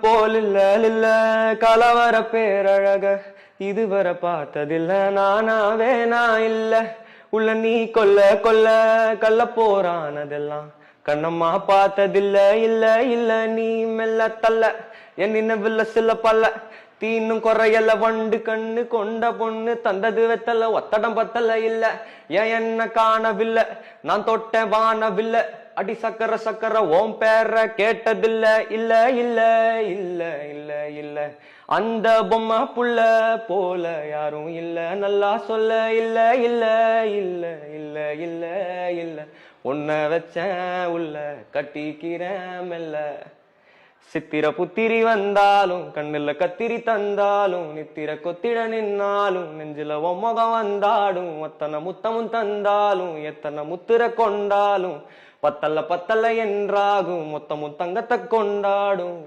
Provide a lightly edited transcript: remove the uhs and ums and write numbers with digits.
போல் இல்ல கலவர பேரழக இதுவரை பார்த்ததில்ல நானாவே நான் இல்ல உள்ள நீ கொல்ல கொல்ல கள்ள போறானதெல்லாம் கண்ணம்மா பார்த்ததில்ல இல்ல நீ மெல்ல தள்ள என் நினைவுல சில பல்ல தீனும் குறையல வண்டு கண்ணு கொண்ட பொண்ணு தந்தது வெத்தல ஒத்தடம் பத்தல இல்ல ஏன் என்ன காணவில்லை நான் தொட்ட வானவில்லை அடி சக்கர சக்கர ஓம் பேர கேட்டதில்ல இல்ல இல்ல இல்ல இல்ல இல்ல அந்த பொம்மை புள்ள போல யாரும் இல்ல நல்லா சொல்ல இல்ல இல்ல இல்ல இல்ல இல்ல இல்ல உன்னை வச்சேன் உள்ள கட்டிக்கிறேன் மெல்ல சித்திர புத்திரி வந்தாலும் கண்ணுல கத்திரி தந்தாலும் நித்திர கொத்திட நின்னாலும் நெஞ்சில ஒம்மகம் வந்தாடும் அத்தனை முத்தமும் தந்தாலும் எத்தனை முத்திர கொண்டாலும் பத்தல்ல பத்தல்ல என்றாகும் மொத்தமும் தங்கத்தை கொண்டாடும்